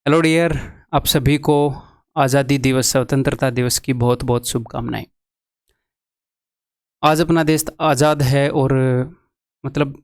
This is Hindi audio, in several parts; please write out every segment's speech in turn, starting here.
हेलो डियर, आप सभी को आज़ादी दिवस, स्वतंत्रता दिवस की बहुत बहुत शुभकामनाएं। आज अपना देश आज़ाद है और मतलब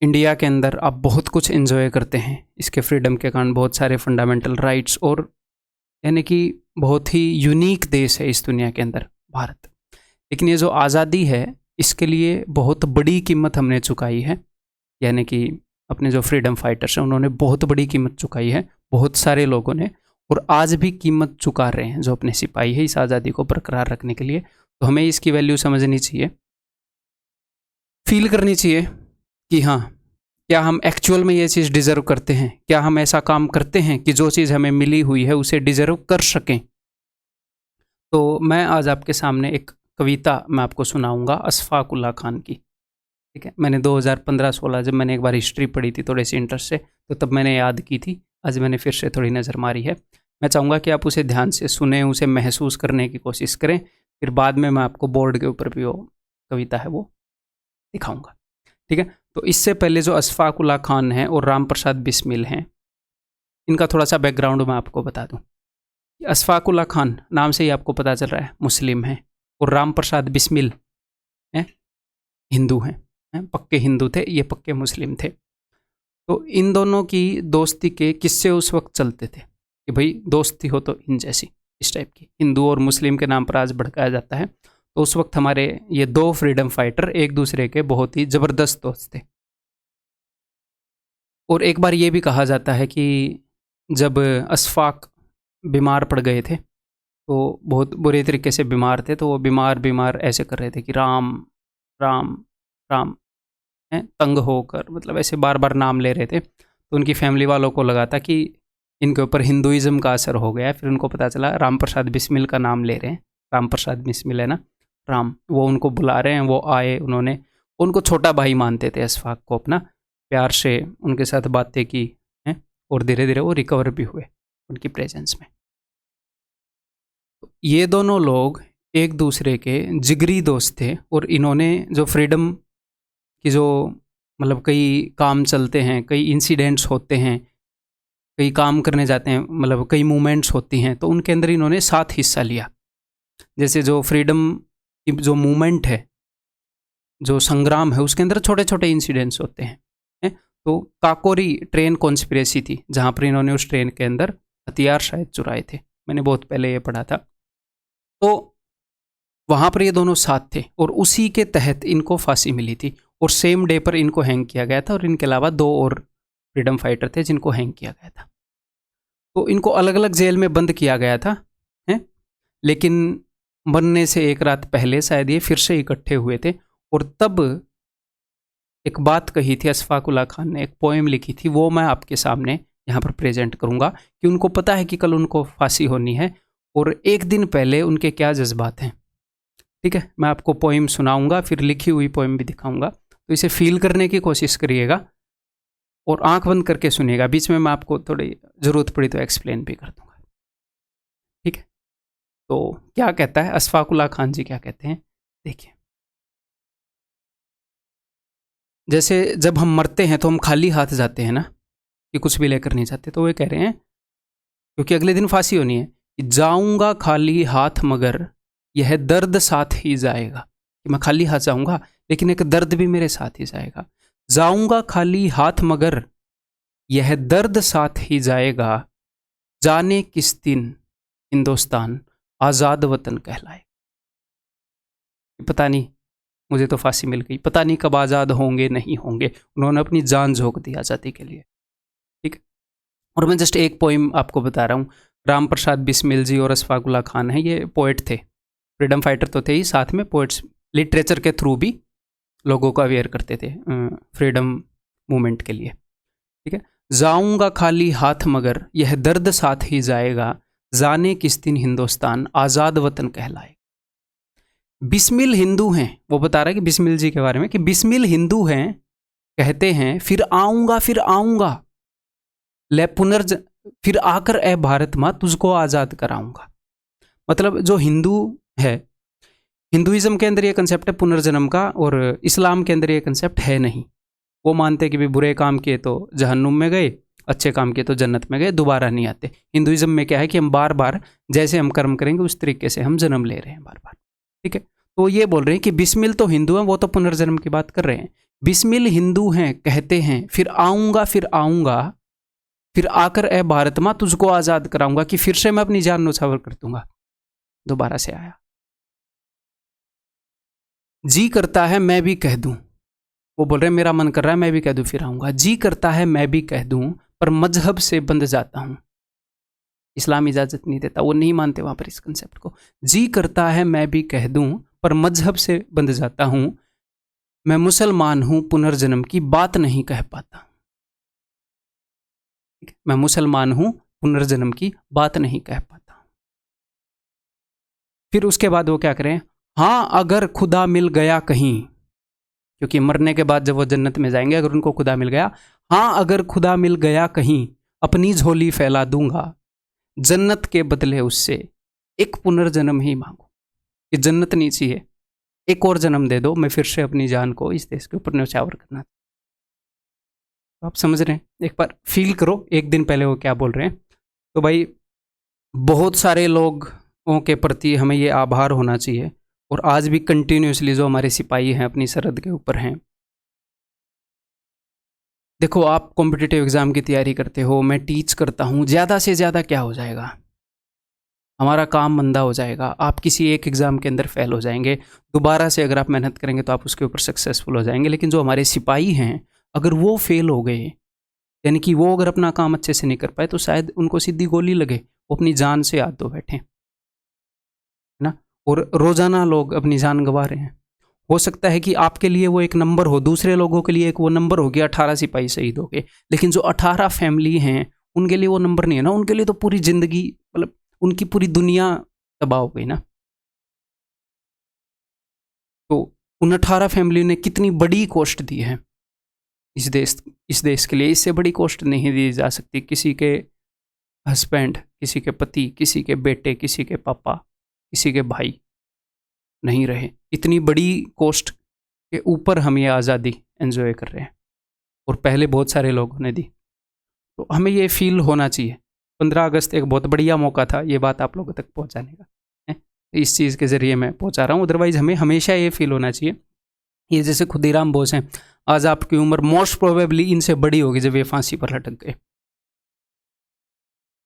इंडिया के अंदर आप बहुत कुछ एंजॉय करते हैं। इसके फ्रीडम के कारण बहुत सारे फंडामेंटल राइट्स और यानी कि बहुत ही यूनिक देश है इस दुनिया के अंदर भारत। लेकिन ये जो आज़ादी है इसके लिए बहुत बड़ी कीमत हमने चुकाई है। यानी कि अपने जो फ्रीडम फाइटर्स हैं उन्होंने बहुत बड़ी कीमत चुकाई है, बहुत सारे लोगों ने, और आज भी कीमत चुका रहे हैं जो अपने सिपाही है इस आज़ादी को बरकरार रखने के लिए। तो हमें इसकी वैल्यू समझनी चाहिए, फील करनी चाहिए कि हाँ, क्या हम एक्चुअल में ये चीज़ डिज़र्व करते हैं, क्या हम ऐसा काम करते हैं कि जो चीज़ हमें मिली हुई है उसे डिज़र्व कर सकें। तो मैं आज आपके सामने एक कविता मैं आपको सुनाऊंगा अशफाक उल्लाह खान की। ठीक है, मैंने 2015-16 जब मैंने एक बार हिस्ट्री पढ़ी थी थोड़े से इंटरेस्ट से, तो तब मैंने याद की थी। आज मैंने फिर से थोड़ी नज़र मारी है। मैं चाहूँगा कि आप उसे ध्यान से सुने, उसे महसूस करने की कोशिश करें। फिर बाद में मैं आपको बोर्ड के ऊपर भी वो कविता है वो दिखाऊंगा। ठीक है, तो इससे पहले जो अशफाक उल्लाह खान हैं और राम प्रसाद बिस्मिल हैं, इनका थोड़ा सा बैकग्राउंड मैं आपको बता दूँ। अशफाक उल्लाह खान नाम से ही आपको पता चल रहा है मुस्लिम हैं, और राम प्रसाद बिस्मिल हैं, हिंदू हैं। पक्के हिंदू थे, ये पक्के मुस्लिम थे। तो इन दोनों की दोस्ती के किस्से उस वक्त चलते थे कि भाई दोस्ती हो तो इन जैसी, इस टाइप की। हिंदू और मुस्लिम के नाम पर आज भड़काया जाता है। तो उस वक्त हमारे ये दो फ्रीडम फाइटर एक दूसरे के बहुत ही ज़बरदस्त दोस्त थे। और एक बार ये भी कहा जाता है कि जब अशफाक बीमार पड़ गए थे, तो बहुत बुरे तरीके से बीमार थे, तो वो बीमार बीमार ऐसे कर रहे थे कि राम राम राम, हैं, तंग होकर, मतलब ऐसे बार बार नाम ले रहे थे। तो उनकी फैमिली वालों को लगा था कि इनके ऊपर हिंदुइज्म का असर हो गया है। फिर उनको पता चला राम प्रसाद बिस्मिल का नाम ले रहे हैं, राम प्रसाद बिस्मिल है ना, राम, वो उनको बुला रहे हैं। वो आए, उन्होंने उनको छोटा भाई मानते थे अशफाक को अपना, प्यार से उनके साथ बातें की हैं, और धीरे धीरे वो रिकवर भी हुए उनकी प्रेजेंस में। ये दोनों लोग एक दूसरे के जिगरी दोस्त थे, और इन्होंने जो फ्रीडम कि जो मतलब कई काम चलते हैं, कई इंसिडेंट्स होते हैं, कई काम करने जाते हैं, मतलब कई मूवमेंट्स होती हैं, तो उनके अंदर इन्होंने साथ हिस्सा लिया। जैसे जो फ्रीडम की जो मूवमेंट है, जो संग्राम है, उसके अंदर छोटे छोटे इंसिडेंट्स होते हैं, हैं? तो काकोरी ट्रेन कॉन्स्पिरेसी थी जहाँ पर इन्होंने उस ट्रेन के अंदर हथियार शायद चुराए थे। मैंने बहुत पहले ये पढ़ा था। तो वहाँ पर ये दोनों साथ थे और उसी के तहत इनको फांसी मिली थी, और सेम डे पर इनको हैंग किया गया था। और इनके अलावा दो और फ्रीडम फाइटर थे जिनको हैंग किया गया था। तो इनको अलग अलग जेल में बंद किया गया था, हैं? लेकिन मरने से एक रात पहले शायद ये फिर से इकट्ठे हुए थे, और तब एक बात कही थी अशफाक उल्लाह खान ने, एक पोएम लिखी थी, वो मैं आपके सामने यहाँ पर प्रेजेंट करूँगा कि उनको पता है कि कल उनको फांसी होनी है, और एक दिन पहले उनके क्या जज्बात हैं। ठीक है, मैं आपको पोइम सुनाऊंगा, फिर लिखी हुई पोइम भी दिखाऊंगा। तो इसे फील करने की कोशिश करिएगा और आंख बंद करके सुनिएगा। बीच में मैं आपको थोड़ी ज़रूरत पड़ी तो एक्सप्लेन भी कर दूंगा। ठीक है, तो क्या कहता है अशफाक उल्लाह खान जी, क्या कहते हैं देखिए। जैसे जब हम मरते हैं तो हम खाली हाथ जाते हैं ना, कि कुछ भी लेकर नहीं जाते। तो वे कह रहे हैं, क्योंकि अगले दिन फांसी होनी है, कि जाऊंगा खाली हाथ मगर यह दर्द साथ ही जाएगा। कि मैं खाली हाथ जाऊंगा लेकिन एक दर्द भी मेरे साथ ही जाएगा। जाऊंगा खाली हाथ मगर यह दर्द साथ ही जाएगा, जाने किस दिन हिंदुस्तान आज़ाद वतन कहलाए। पता नहीं, मुझे तो फांसी मिल गई, पता नहीं कब आज़ाद होंगे नहीं होंगे। उन्होंने अपनी जान झोंक दी आज़ादी के लिए। ठीक है, और मैं जस्ट एक पोइम आपको बता रहा हूँ। राम प्रसाद बिस्मिल जी और अशफाक उल्लाह खान हैं, ये पोएट थे, फ्रीडम फाइटर तो थे ही, साथ में पोएट्स, लिटरेचर के थ्रू भी लोगों को अवेयर करते थे फ्रीडम मूवमेंट के लिए। ठीक है, जाऊंगा खाली हाथ मगर यह दर्द साथ ही जाएगा, जाने किस दिन हिंदुस्तान आज़ाद वतन कहलाए। बिस्मिल हिंदू हैं, वो बता रहा है कि बिस्मिल जी के बारे में, कि बिस्मिल हिंदू हैं, कहते हैं फिर आऊंगा ले पुनर्ज, फिर आकर ए भारत माँ तुझको आज़ाद कराऊंगा। मतलब जो हिंदू है, हिंदुइज्म के अंदर ये कंसेप्ट है पुनर्जन्म का, और इस्लाम के अंदर ये कंसेप्ट है नहीं। वो मानते हैं कि भी बुरे काम किए तो जहन्नुम में गए, अच्छे काम किए तो जन्नत में गए, दोबारा नहीं आते। हिंदुइज्म में क्या है कि हम बार बार जैसे हम कर्म करेंगे उस तरीके से हम जन्म ले रहे हैं बार बार। ठीक है, तो ये बोल रहे हैं कि बिस्मिल तो हिंदू हैं, वो तो पुनर्जन्म की बात कर रहे हैं। बिस्मिल हिंदू हैं, कहते हैं फिर आऊँगा, फिर आकर ए भारत माँ तुझको आज़ाद कराऊंगा, कि फिर से मैं अपनी जान न्योछावर कर दूंगा। दोबारा से आया, जी करता है मैं भी कह दूं, वो बोल रहे हैं मेरा मन कर रहा है मैं भी कह दूं फिर आऊंगा। जी करता है मैं भी कह दूं, पर मजहब से बंध जाता हूं। इस्लाम इजाजत नहीं देता, वो नहीं मानते वहां पर इस कंसेप्ट को। जी करता है मैं भी कह दूं, पर मजहब से बंध जाता हूं। मैं मुसलमान हूं, पुनर्जन्म की बात नहीं कह पाता। मैं मुसलमान हूं, पुनर्जन्म की बात नहीं कह पाता। फिर उसके बाद वो क्या करें, हाँ अगर खुदा मिल गया कहीं, क्योंकि मरने के बाद जब वो जन्नत में जाएंगे, अगर उनको खुदा मिल गया, हाँ अगर खुदा मिल गया कहीं, अपनी झोली फैला दूंगा, जन्नत के बदले उससे एक पुनर्जन्म ही मांगो। कि जन्नत नहीं चाहिए, एक और जन्म दे दो, मैं फिर से अपनी जान को इस देश के ऊपर न्यौछावर करना। तो आप समझ रहे हैं, एक बार फील करो एक दिन पहले वो क्या बोल रहे हैं। तो भाई बहुत सारे लोगों के प्रति हमें ये आभार होना चाहिए, और आज भी कंटिन्यूसली जो हमारे सिपाही हैं अपनी सरहद के ऊपर हैं। देखो आप कॉम्पिटिटिव एग्ज़ाम की तैयारी करते हो, मैं टीच करता हूँ, ज़्यादा से ज़्यादा क्या हो जाएगा, हमारा काम मंदा हो जाएगा। आप किसी एक एग्ज़ाम के अंदर फेल हो जाएंगे, दोबारा से अगर आप मेहनत करेंगे तो आप उसके ऊपर सक्सेसफुल हो जाएंगे। लेकिन जो हमारे सिपाही हैं, अगर वो फेल हो गए, यानी कि वो अगर अपना काम अच्छे से नहीं कर पाए, तो शायद उनको सीधी गोली लगे, वो अपनी जान से हाथ धो बैठे, है ना। और रोज़ाना लोग अपनी जान गंवा रहे हैं। हो सकता है कि आपके लिए वो एक नंबर हो, दूसरे लोगों के लिए एक वो नंबर हो गया, 18 सिपाही शहीद हो गए। लेकिन जो 18 फैमिली हैं उनके लिए वो नंबर नहीं है ना, उनके लिए तो पूरी ज़िंदगी, मतलब उनकी पूरी दुनिया तबाह हो गई ना। तो उन 18 फैमिली ने कितनी बड़ी कॉस्ट दी है इस देश के लिए, इससे बड़ी कॉस्ट नहीं दी जा सकती। किसी के हस्बैंड, किसी के पति, किसी के बेटे, किसी के पापा, किसी के भाई नहीं रहे। इतनी बड़ी कॉस्ट के ऊपर हम ये आज़ादी एंजॉय कर रहे हैं, और पहले बहुत सारे लोगों ने दी। तो हमें ये फील होना चाहिए। 15 अगस्त एक बहुत बढ़िया मौका था ये बात आप लोगों तक पहुंचाने का, है? इस चीज़ के ज़रिए मैं पहुंचा रहा हूँ। अदरवाइज़ हमें हमेशा ये फील होना चाहिए, ये जैसे खुदीराम बोस हैं, आज आपकी उम्र मोस्ट प्रोबेबली इनसे बड़ी होगी जब ये फांसी पर लटक गए।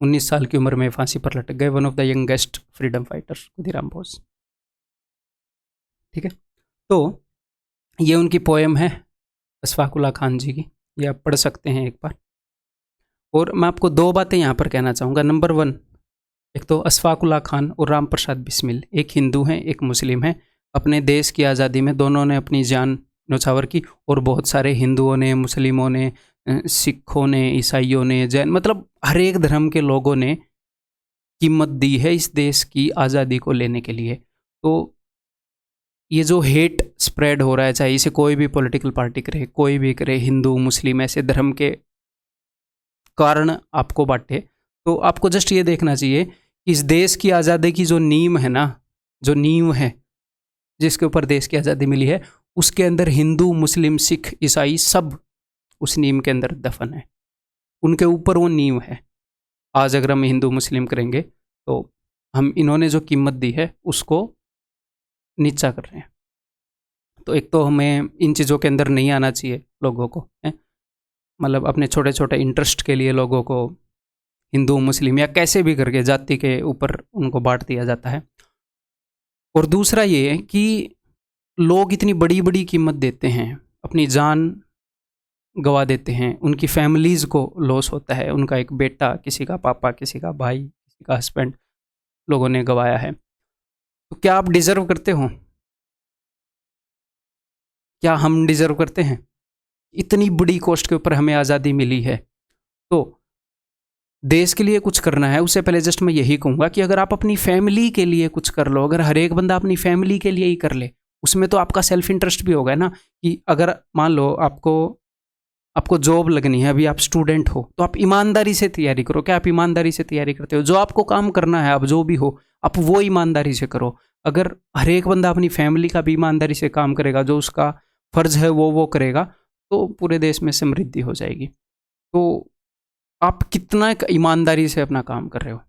19 साल की उम्र में फांसी पर लटक गए, one of the youngest freedom fighter Khudiram Bose. ठीक है, तो ये उनकी पोएम है अशफाक उल्लाह खान जी की, ये आप पढ़ सकते हैं एक बार। और मैं आपको दो बातें यहाँ पर कहना चाहूँगा। नंबर 1, एक तो अशफाक उल्लाह खान और राम प्रसाद बिस्मिल एक हिंदू हैं, एक मुस्लिम हैं। अपने देश की आज़ादी में दोनों ने अपनी जान न्यौछावर की, और बहुत सारे हिंदुओं ने, मुस्लिमों ने, सिखों ने, ईसाइयों ने, जैन, मतलब हर एक धर्म के लोगों ने कीमत दी है इस देश की आज़ादी को लेने के लिए। तो ये जो हेट स्प्रेड हो रहा है, चाहे इसे कोई भी पॉलिटिकल पार्टी करे, कोई भी करे, हिंदू मुस्लिम ऐसे धर्म के कारण आपको बांटे, तो आपको जस्ट ये देखना चाहिए कि इस देश की आज़ादी की जो नींव है ना, जो नींव है जिसके ऊपर देश की आज़ादी मिली है, उसके अंदर हिंदू, मुस्लिम, सिख, ईसाई सब उस नींव के अंदर दफन है। उनके ऊपर वो नींव है। आज अगर हम हिंदू मुस्लिम करेंगे तो हम इन्होंने जो कीमत दी है उसको नीचा कर रहे हैं। तो एक तो हमें इन चीज़ों के अंदर नहीं आना चाहिए लोगों को, है, मतलब अपने छोटे छोटे इंटरेस्ट के लिए लोगों को हिंदू मुस्लिम या कैसे भी करके जाति के ऊपर उनको बांट दिया जाता है। और दूसरा ये है कि लोग इतनी बड़ी बड़ी कीमत देते हैं, अपनी जान गवा देते हैं, उनकी फैमिलीज़ को लॉस होता है, उनका एक बेटा, किसी का पापा, किसी का भाई, किसी का हस्बैंड लोगों ने गवाया है। तो क्या आप डिज़र्व करते हो? क्या हम डिज़र्व करते हैं? इतनी बड़ी कॉस्ट के ऊपर हमें आज़ादी मिली है, तो देश के लिए कुछ करना है। उससे पहले जस्ट मैं यही कहूँगा कि अगर आप अपनी फैमिली के लिए कुछ कर लो, अगर हर एक बंदा अपनी फैमिली के लिए ही कर ले, उसमें तो आपका सेल्फ इंटरेस्ट भी होगा ना। कि अगर मान लो आपको जॉब लगनी है, अभी आप स्टूडेंट हो, तो आप ईमानदारी से तैयारी करो। क्या आप ईमानदारी से तैयारी करते हो? जो आपको काम करना है, आप जो भी हो, आप वो ईमानदारी से करो। अगर हर एक बंदा अपनी फैमिली का भी ईमानदारी से काम करेगा, जो उसका फ़र्ज़ है वो करेगा, तो पूरे देश में समृद्धि हो जाएगी। तो आप कितना ईमानदारी से अपना काम कर रहे हो।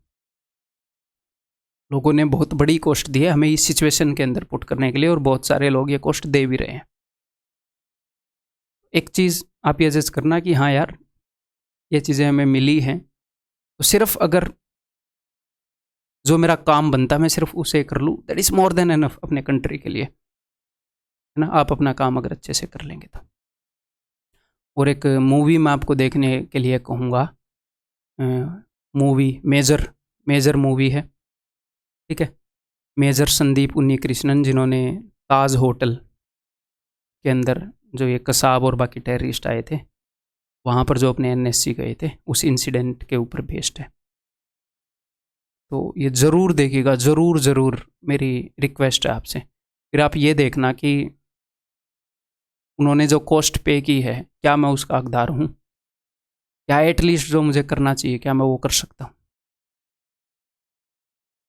लोगों ने बहुत बड़ी कॉस्ट दी है हमें इस सिचुएशन के अंदर पुट करने के लिए, और बहुत सारे लोग ये कॉस्ट दे भी रहे हैं। एक चीज़ आप ये जज करना कि हाँ यार, ये चीज़ें हमें मिली हैं, तो सिर्फ अगर जो मेरा काम बनता है मैं सिर्फ उसे कर लूँ, that is more than enough अपने कंट्री के लिए, है ना। आप अपना काम अगर अच्छे से कर लेंगे तो। और एक मूवी मैं आपको देखने के लिए कहूँगा, मूवी मेजर, मेजर मूवी है, ठीक है। मेजर संदीप उन्नीकृष्णन, जिन्होंने ताज होटल के अंदर जो ये कसाब और बाकी टेररिस्ट आए थे, वहाँ पर जो अपने एनएससी गए थे, उस इंसिडेंट के ऊपर बेस्ड है। तो ये ज़रूर देखिएगा, ज़रूर ज़रूर, मेरी रिक्वेस्ट है आपसे। फिर आप ये देखना कि उन्होंने जो कॉस्ट पे की है, क्या मैं उसका हकदार हूँ, क्या एटलीस्ट जो मुझे करना चाहिए क्या मैं वो कर सकता हूँ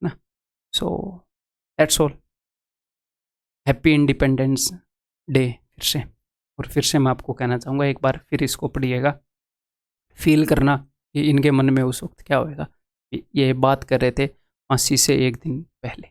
ना। So that's all. Happy independence day फिर से। और फिर से मैं आपको कहना चाहूँगा, एक बार फिर इसको पढ़िएगा, फील करना कि इनके मन में उस वक्त क्या होएगा। ये बात कर रहे थे फांसी से एक दिन पहले।